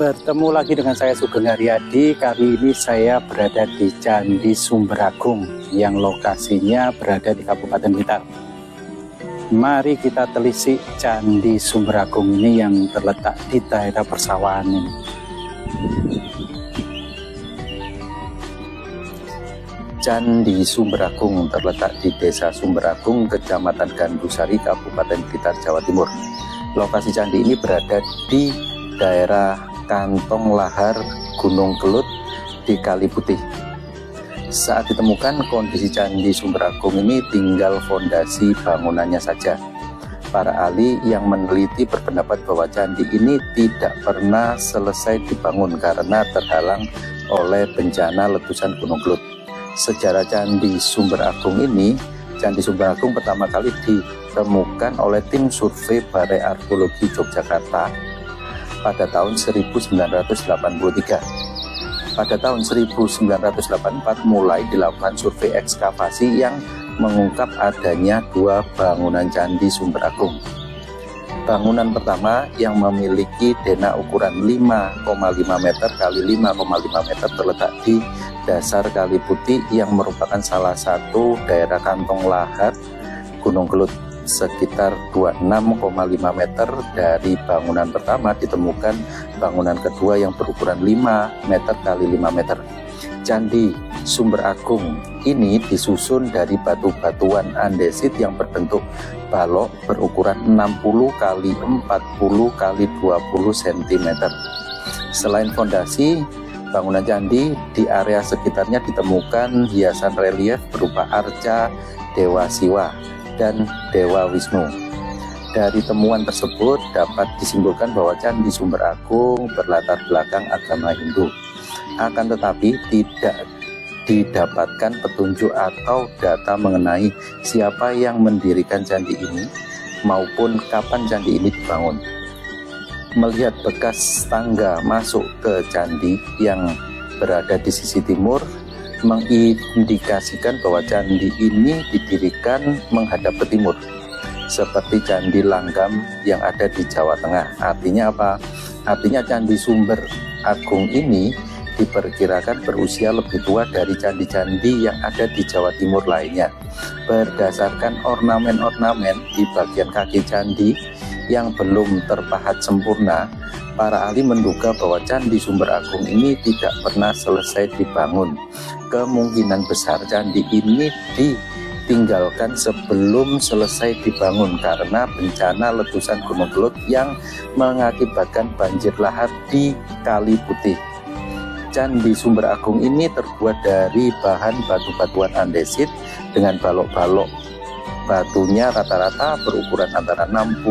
Bertemu lagi dengan saya Sugeng Haryadi. Kali ini saya berada di Candi Sumberagung yang lokasinya berada di Kabupaten Blitar. Mari kita telisik Candi Sumberagung ini yang terletak di daerah persawahan ini. Candi Sumberagung terletak di Desa Sumberagung, Kecamatan Gandusari, Kabupaten Blitar, Jawa Timur. Lokasi candi ini berada di daerah Kantong Lahar Gunung Kelut di Kali Putih. Saat ditemukan, kondisi Candi Sumberagung ini tinggal fondasi bangunannya saja. Para ahli yang meneliti berpendapat bahwa candi ini tidak pernah selesai dibangun karena terhalang oleh bencana letusan Gunung Kelut. Sejarah Candi Sumberagung ini, Candi Sumberagung pertama kali ditemukan oleh tim survei Balai Arkeologi Yogyakarta pada tahun 1983. Pada tahun 1984 mulai dilakukan survei ekskavasi yang mengungkap adanya dua bangunan Candi Sumberagung. Bangunan pertama yang memiliki denah ukuran 5,5 meter kali 5,5 meter terletak di dasar Kali Putih yang merupakan salah satu daerah kantong lahar Gunung Kelut. Sekitar 26,5 meter dari bangunan pertama ditemukan bangunan kedua yang berukuran 5 meter kali 5 meter. Candi Sumberagung ini disusun dari batu-batuan andesit yang berbentuk balok berukuran 60 kali 40 kali 20 cm. Selain fondasi bangunan candi, di area sekitarnya ditemukan hiasan relief berupa arca Dewa Siwa dan Dewa Wisnu. Dari temuan tersebut dapat disimpulkan bahwa Candi Sumberagung berlatar belakang agama Hindu. Akan tetapi tidak didapatkan petunjuk atau data mengenai siapa yang mendirikan candi ini maupun kapan candi ini dibangun. Melihat bekas tangga masuk ke candi yang berada di sisi timur mengindikasikan bahwa candi ini didirikan menghadap ke timur, seperti Candi Langgam yang ada di Jawa Tengah. Artinya apa? Artinya Candi Sumberagung ini diperkirakan berusia lebih tua dari candi-candi yang ada di Jawa Timur lainnya. Berdasarkan ornamen-ornamen di bagian kaki candi yang belum terpahat sempurna, para ahli menduga bahwa Candi Sumberagung ini tidak pernah selesai dibangun. Kemungkinan besar candi ini ditinggalkan sebelum selesai dibangun karena bencana letusan Gunung Kelut yang mengakibatkan banjir lahar di Kali Putih. Candi Sumberagung ini terbuat dari bahan batu-batuan andesit dengan balok-balok batunya rata-rata berukuran antara 60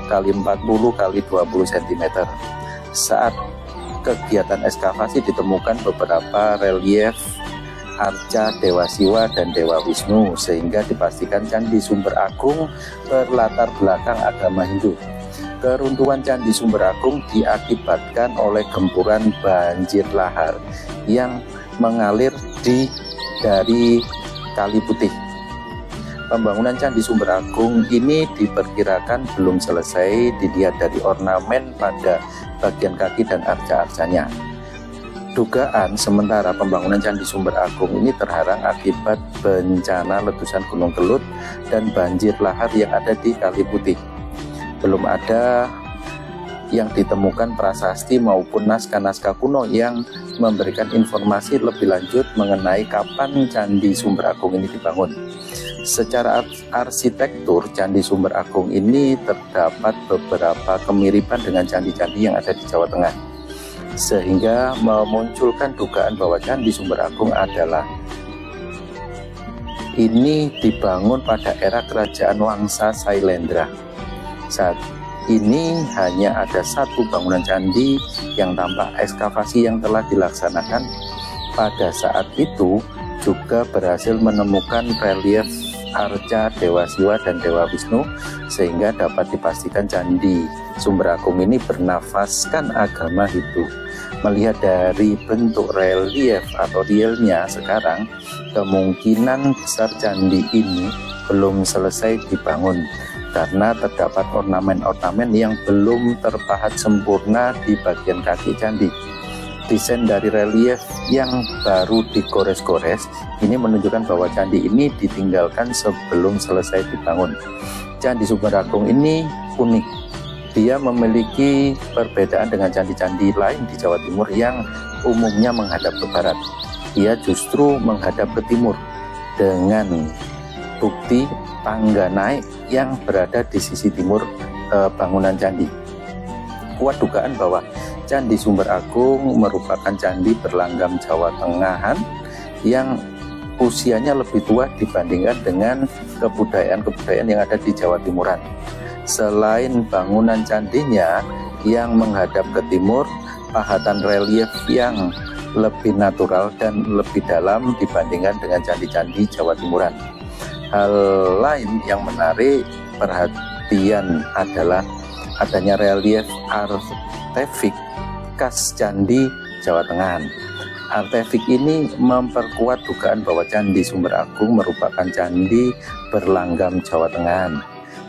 kali 40 kali 20 cm. Saat kegiatan ekskavasi ditemukan beberapa relief arca Dewa Siwa dan Dewa Wisnu, sehingga dipastikan Candi Sumberagung berlatar belakang agama Hindu. Keruntuhan Candi Sumberagung diakibatkan oleh gempuran banjir lahar yang mengalir dari Kali Putih. Pembangunan Candi Sumberagung ini diperkirakan belum selesai dilihat dari ornamen pada bagian kaki dan arca-arcanya. Dugaan sementara pembangunan Candi Sumberagung ini terhalang akibat bencana letusan Gunung Kelut dan banjir lahar yang ada di Kali Putih. Belum ada yang ditemukan prasasti maupun naskah-naskah kuno yang memberikan informasi lebih lanjut mengenai kapan Candi Sumberagung ini dibangun. Secara arsitektur, Candi Sumberagung ini terdapat beberapa kemiripan dengan candi-candi yang ada di Jawa Tengah, sehingga memunculkan dugaan bahwa Candi Sumberagung ini dibangun pada era kerajaan Wangsa Sailendra. Saat ini hanya ada satu bangunan candi yang tanpa ekskavasi yang telah dilaksanakan. Pada saat itu juga berhasil menemukan relief arca Dewa Siwa dan Dewa Wisnu, sehingga dapat dipastikan Candi Sumberagung ini bernafaskan agama Hindu. Melihat dari bentuk relief atau realnya sekarang, kemungkinan besar candi ini belum selesai dibangun karena terdapat ornamen-ornamen yang belum terpahat sempurna di bagian kaki candi. Desain dari relief yang baru digores-gores ini menunjukkan bahwa candi ini ditinggalkan sebelum selesai dibangun. Candi Sumber Agung ini unik. Dia memiliki perbedaan dengan candi-candi lain di Jawa Timur yang umumnya menghadap ke barat. Ia justru menghadap ke timur dengan bukti tangga naik yang berada di sisi timur bangunan candi. Kuat dugaan bahwa Candi Sumber Agung merupakan candi berlanggam Jawa Tengahan yang usianya lebih tua dibandingkan dengan kebudayaan-kebudayaan yang ada di Jawa Timuran. Selain bangunan candinya yang menghadap ke timur, pahatan relief yang lebih natural dan lebih dalam dibandingkan dengan candi-candi Jawa Timuran. Hal lain yang menarik perhatian adalah adanya relief artefik khas candi Jawa Tengahan. Artefik ini memperkuat dugaan bahwa Candi Sumber Agung merupakan candi berlanggam Jawa Tengahan.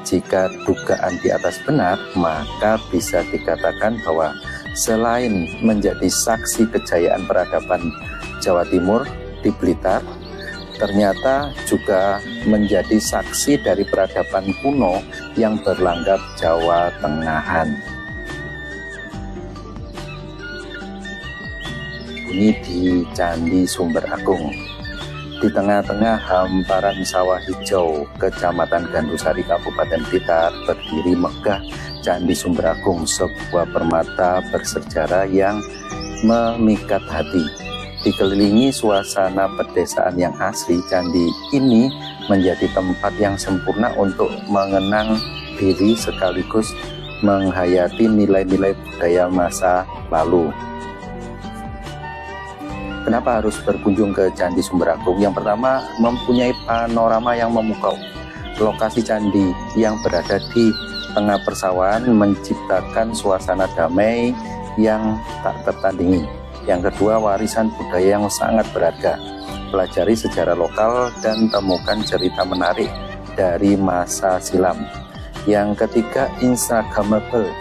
Jika dugaan di atas benar, maka bisa dikatakan bahwa selain menjadi saksi kejayaan peradaban Jawa Timur di Blitar, ternyata juga menjadi saksi dari peradaban kuno yang berlanggam Jawa Tengahan. Ini di Candi Sumber Agung. Di tengah-tengah hamparan sawah hijau Kecamatan Gandusari Kabupaten Blitar berdiri megah Candi Sumber Agung, sebuah permata bersejarah yang memikat hati. Dikelilingi suasana pedesaan yang asri, candi ini menjadi tempat yang sempurna untuk mengenang diri sekaligus menghayati nilai-nilai budaya masa lalu. Kenapa harus berkunjung ke Candi Sumber Agung? Yang pertama, mempunyai panorama yang memukau. Lokasi candi yang berada di tengah persawahan menciptakan suasana damai yang tak tertandingi. Yang kedua, warisan budaya yang sangat berharga. Pelajari sejarah lokal dan temukan cerita menarik dari masa silam. Yang ketiga, Instagramable.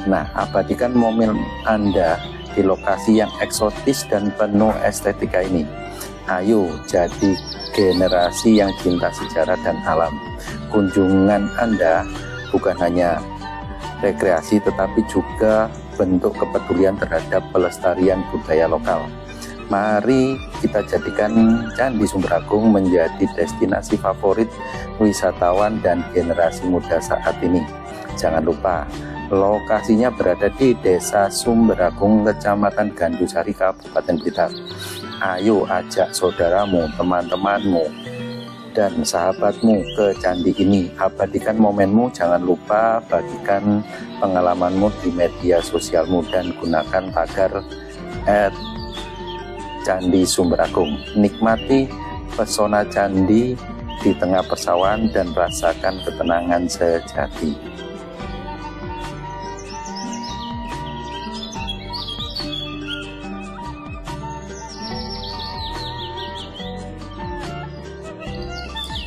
Nah, abadikan momen Anda di lokasi yang eksotis dan penuh estetika ini. Ayo jadi generasi yang cinta sejarah dan alam. Kunjungan Anda bukan hanya rekreasi tetapi juga bentuk kepedulian terhadap pelestarian budaya lokal. Mari kita jadikan Candi Sumber Agung menjadi destinasi favorit wisatawan dan generasi muda saat ini. Jangan lupa, lokasinya berada di Desa Sumber Agung, Kecamatan Gandusari, Kabupaten Blitar. Ayo ajak saudaramu, teman-temanmu, dan sahabatmu ke candi ini. Abadikan momenmu, jangan lupa bagikan pengalamanmu di media sosialmu dan gunakan tagar @Candi Sumber Agung. Nikmati pesona candi di tengah persawahan dan rasakan ketenangan sejati.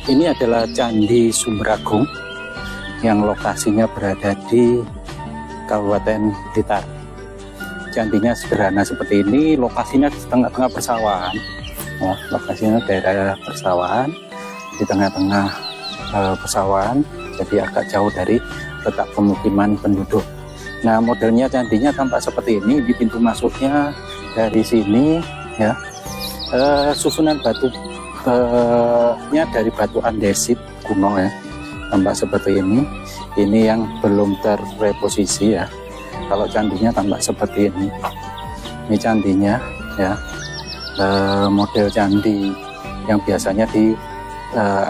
Ini adalah Candi Sumber Agung yang lokasinya berada di Kabupaten Blitar. Candinya sederhana seperti ini, lokasinya di tengah-tengah persawahan. Nah, lokasinya daerah persawahan, di tengah-tengah persawahan, jadi agak jauh dari letak pemukiman penduduk. Nah, modelnya candinya tampak seperti ini. Di pintu masuknya dari sini, ya, susunan batu dari batu andesit kuno, ya, tampak seperti ini. Ini yang belum terreposisi, ya. Kalau candinya tampak seperti ini. Ini candinya, ya, model candi yang biasanya di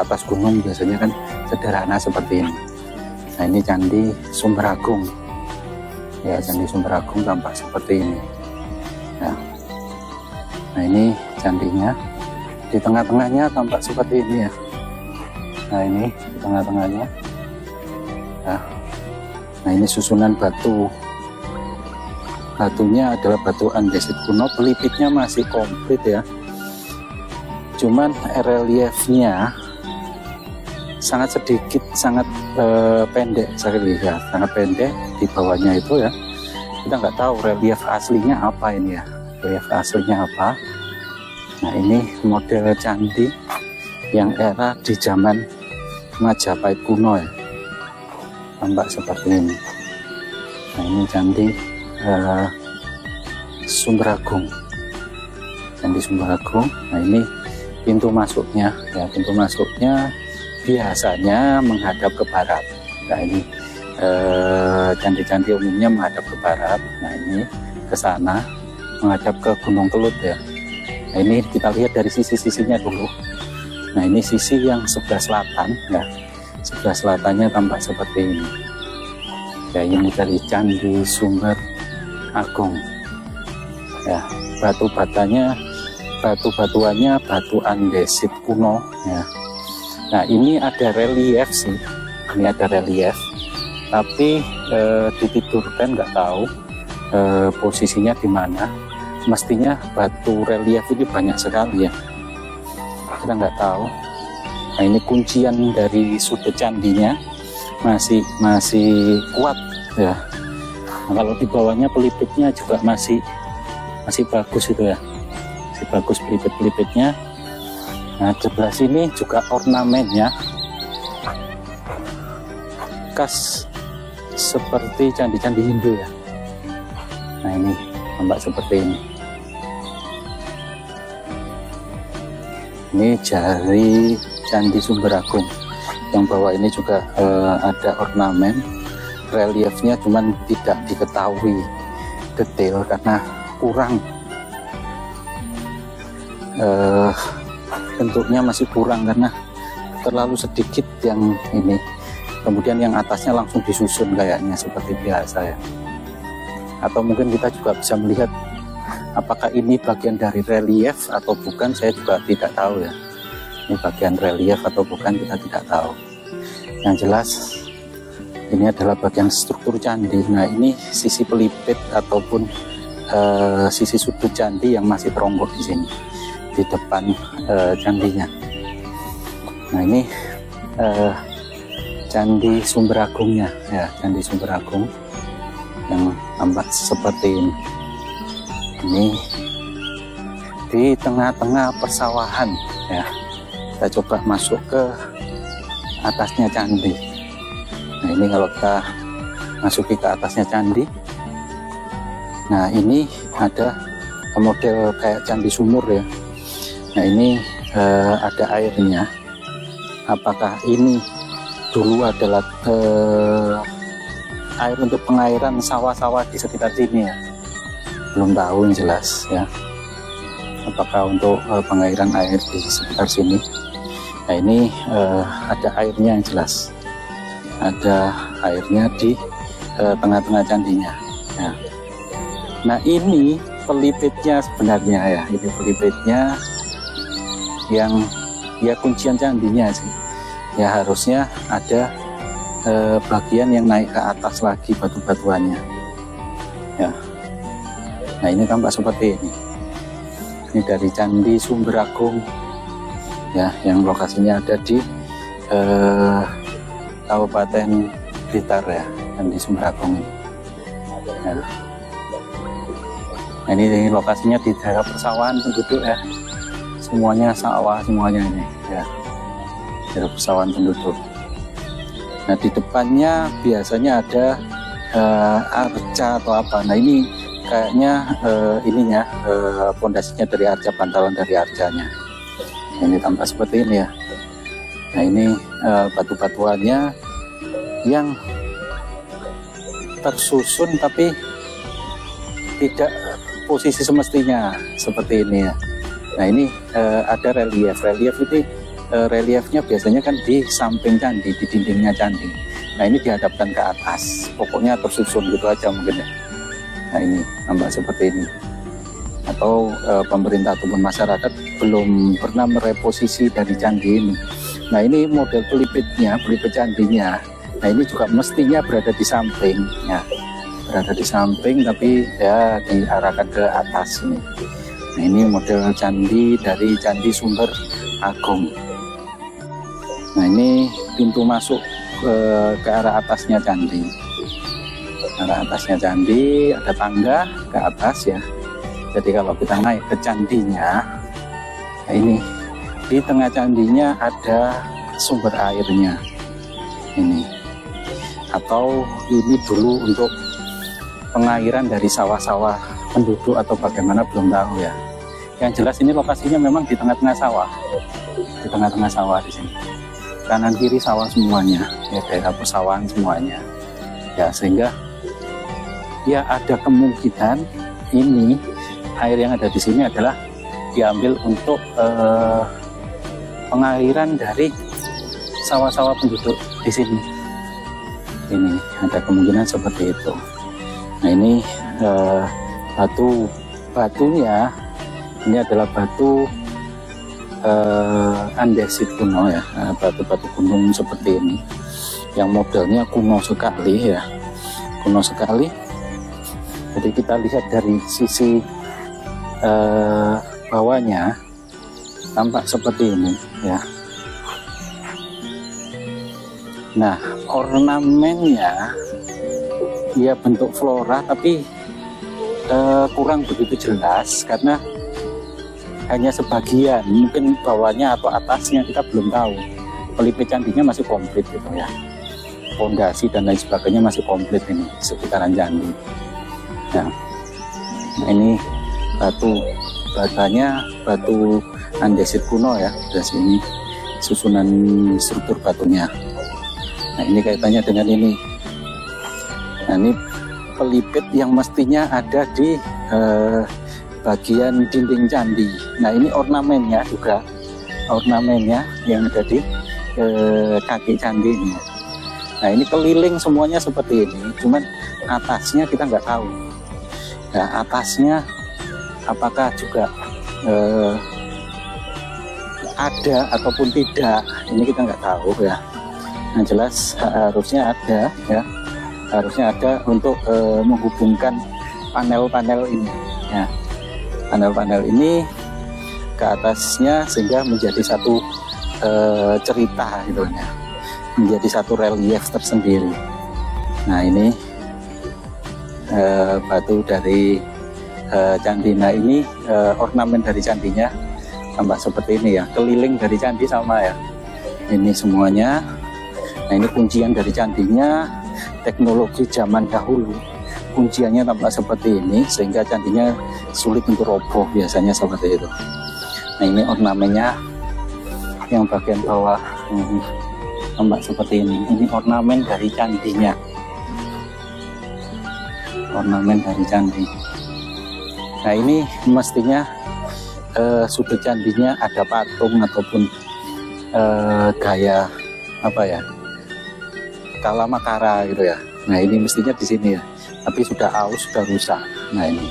atas gunung biasanya kan sederhana seperti ini. Nah, ini Candi Sumber Agung, ya. Candi Sumber Agung tampak seperti ini, ya. Nah, ini candinya. Di tengah-tengahnya tampak seperti ini, ya. Nah, ini di tengah-tengahnya, ya. Nah, ini susunan batunya adalah batu andesit kuno. Pelipitnya masih komplit, ya, cuman reliefnya sangat sedikit, sangat pendek sekali ya, sangat pendek. Di bawahnya itu ya, kita nggak tahu relief aslinya apa ini ya, relief aslinya apa. Nah ini model candi yang era di zaman Majapahit kuno ya, tampak seperti ini. Nah ini candi Sumberagung, candi Sumberagung. Nah ini pintu masuknya ya, pintu masuknya biasanya menghadap ke barat. Nah ini candi-candi umumnya menghadap ke barat. Nah ini ke sana menghadap ke Gunung Kelut ya. Nah ini kita lihat dari sisi-sisinya dulu. Nah ini sisi yang sebelah selatan ya, sebelah selatannya tampak seperti ini ya. Ini dari candi Sumberagung ya. Batu-batuannya batu andesit kuno ya. Nah ini ada relief sih, ini ada relief, tapi ditidurkan nggak tahu posisinya di mana. Mestinya batu relief ini banyak sekali ya, kita nggak tahu. Nah ini kuncian dari sudut candinya masih kuat ya. Nah, kalau di bawahnya pelipitnya juga masih bagus itu ya, masih bagus pelipit-pelipitnya. Nah sebelah sini juga ornamennya khas seperti candi-candi Hindu ya. Nah ini tampak seperti ini. Ini jari candi Sumberagung. Yang bawah ini juga ada ornamen, reliefnya cuman tidak diketahui detail karena kurang, bentuknya masih kurang karena terlalu sedikit yang ini. Kemudian yang atasnya langsung disusun kayaknya seperti biasa ya. Atau mungkin kita juga bisa melihat apakah ini bagian dari relief atau bukan, saya juga tidak tahu ya. Ini bagian relief atau bukan, kita tidak tahu. Yang jelas ini adalah bagian struktur candi. Nah ini sisi pelipit ataupun sisi sudut candi yang masih teronggok di sini, di depan candinya. Nah ini candi Sumberagungnya ya, candi Sumberagung yang tampak seperti ini. Ini di tengah-tengah persawahan ya. Kita coba masuk ke atasnya candi. Nah ini kalau kita masuki ke atasnya candi, nah ini ada model kayak candi sumur ya. Nah ini ada airnya. Apakah ini dulu adalah air untuk pengairan sawah-sawah di sekitar sini ya? Belum tahu yang jelas ya, apakah untuk pengairan air di sekitar sini. Nah ini ada airnya yang jelas, ada airnya di tengah-tengah candinya ya. Nah ini pelipitnya sebenarnya ya, ini pelipitnya yang ya kuncian candinya sih ya. Harusnya ada bagian yang naik ke atas lagi batu-batuannya ya. Nah ini tampak seperti ini. Ini dari candi Sumberagung ya, yang lokasinya ada di Kabupaten Blitar ya, candi Sumberagung ini ya. Nah, ini lokasinya di daerah persawahan penduduk ya, semuanya sawah semuanya ini ya, daerah persawahan penduduk. Nah di depannya biasanya ada arca atau apa. Nah ini kayaknya ininya pondasinya dari arca, bantalan dari arcanya. Ini tampak seperti ini ya. Nah ini batu-batuannya yang tersusun tapi tidak posisi semestinya seperti ini ya. Nah ini ada relief itu, reliefnya biasanya kan di samping candi, di dindingnya candi. Nah ini dihadapkan ke atas, pokoknya tersusun gitu aja mungkin ya. Nah ini tampak seperti ini. Atau pemerintah ataupun masyarakat belum pernah mereposisi dari candi ini. Nah ini model pelipitnya, pelipit candinya. Nah ini juga mestinya berada di samping ya, berada di samping tapi ya diarahkan ke atas ini. Nah ini model candi dari candi Sumberagung. Nah, ini pintu masuk ke arah atasnya candi. Arah atasnya candi, ada tangga ke atas ya. Jadi kalau kita naik ke candinya, nah ini di tengah candinya ada sumber airnya. Ini, atau ini dulu untuk pengairan dari sawah-sawah penduduk atau bagaimana belum tahu ya. Yang jelas ini lokasinya memang di tengah-tengah sawah, di tengah-tengah sawah di sini. Kanan kiri sawah semuanya, ya daerah persawahan semuanya. Ya sehingga ya ada kemungkinan ini air yang ada di sini adalah diambil untuk pengairan dari sawah-sawah penduduk di sini. Ini ada kemungkinan seperti itu. Nah, ini batunya ini adalah batu andesit kuno ya, batu-batu gunung seperti ini yang modelnya kuno sekali ya, kuno sekali. Jadi kita lihat dari sisi bawahnya tampak seperti ini ya. Nah, ornamennya ya bentuk flora tapi kurang begitu jelas karena hanya sebagian, mungkin bawahnya atau atasnya kita belum tahu. Pelipis candinya masih komplit gitu ya, fondasi dan lain sebagainya masih komplit ini sekitaran candi. Nah, ini batanya batu andesit kuno ya, dari sini susunan struktur batunya. Nah, ini kaitannya dengan ini. Nah, ini pelipit yang mestinya ada di bagian dinding candi. Nah, ini ornamennya juga, ornamennya yang ada di kaki candi ini. Nah, ini keliling semuanya seperti ini, cuman atasnya kita nggak tahu. Nah, atasnya apakah juga ada ataupun tidak, ini kita nggak tahu ya. Nah, jelas harusnya ada ya, harusnya ada untuk menghubungkan panel-panel ini ya. Panel-panel ini ke atasnya sehingga menjadi satu cerita gitu ya, menjadi satu relief tersendiri. Nah, ini batu dari candi. Nah, ini ornamen dari candinya tampak seperti ini ya, keliling dari candi sama ya, ini semuanya. Nah, ini kuncian dari candinya, teknologi zaman dahulu, kunciannya tampak seperti ini sehingga candinya sulit untuk roboh, biasanya seperti itu. Nah, ini ornamennya yang bagian bawah tampak seperti ini ornamen dari candinya, ornamen dari candi. Nah, ini mestinya sudut candinya ada patung ataupun gaya apa ya, Kala Makara gitu ya. Nah, ini mestinya di sini ya, tapi sudah aus, sudah rusak. Nah, ini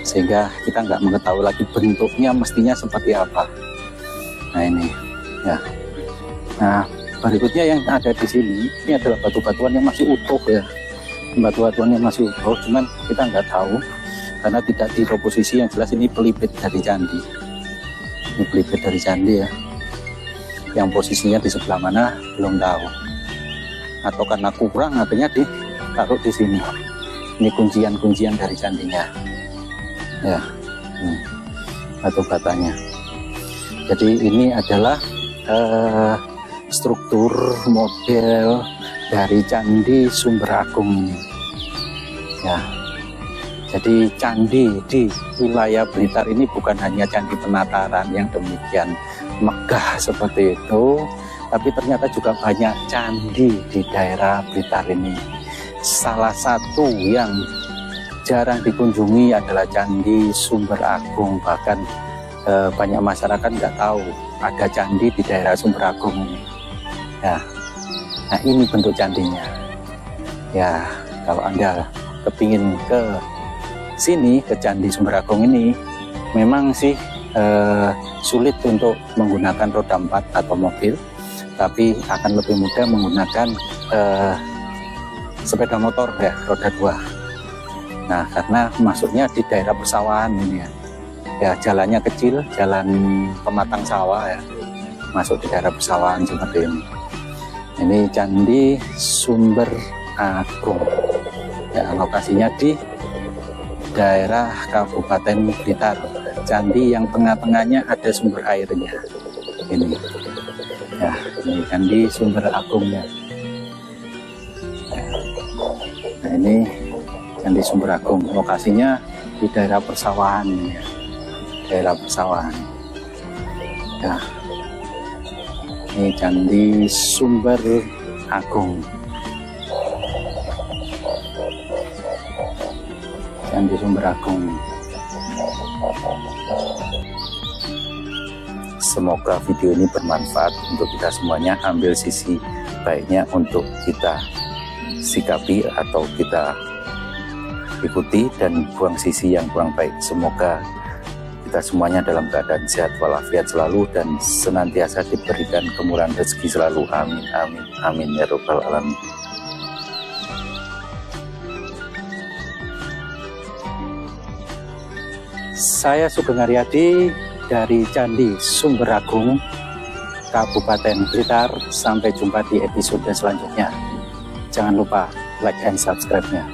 sehingga kita nggak mengetahui lagi bentuknya mestinya seperti apa. Nah, ini ya. Nah, berikutnya yang ada di sini ini adalah batu-batuan yang masih utuh ya, batu-batuan yang masih utuh, cuman kita nggak tahu karena tidak di posisi yang jelas. Ini pelipit dari candi, ini pelipit dari candi ya, yang posisinya di sebelah mana belum tahu, atau karena kurang akhirnya ditaruh di sini. Ini kuncian-kuncian dari candinya ya, batu batanya. Jadi ini adalah struktur model dari Candi Sumber Agung ini ya. Jadi candi di wilayah Blitar ini bukan hanya candi penataran yang demikian megah seperti itu, tapi ternyata juga banyak candi di daerah Blitar ini. Salah satu yang jarang dikunjungi adalah Candi Sumber Agung, bahkan banyak masyarakat nggak tahu ada candi di daerah Sumber Agung ini ya. Nah, ini bentuk candinya ya. Kalau Anda kepingin ke sini, ke Candi Sumber Agung ini, memang sih sulit untuk menggunakan roda 4 atau mobil, tapi akan lebih mudah menggunakan sepeda motor ya, roda 2. Nah, karena masuknya di daerah persawahan ini ya, jalannya kecil, jalan pematang sawah ya. masuk di daerah persawahan seperti ini. Ini Candi Sumber Agung. Ya, lokasinya di daerah Kabupaten Blitar. Candi yang tengah-tengahnya ada sumber airnya. Ini, ya, ini Candi Sumber Agungnya. Ya. Nah, ini Candi Sumber Agung. Lokasinya di daerah persawahan, ya. Daerah persawahan. Ya. Ini Candi Sumber Agung. Candi Sumber Agung. Semoga video ini bermanfaat untuk kita semuanya. Ambil sisi baiknya untuk kita sikapi atau kita ikuti, dan buang sisi yang kurang baik. Semoga kita semuanya dalam keadaan sehat walafiat selalu dan senantiasa diberikan kemurahan rezeki selalu. Amin, amin, amin ya robbal alamin. Saya Sugeng Haryadi dari Candi Sumber Agung, Kabupaten Blitar. Sampai jumpa di episode selanjutnya. Jangan lupa like and subscribe-nya.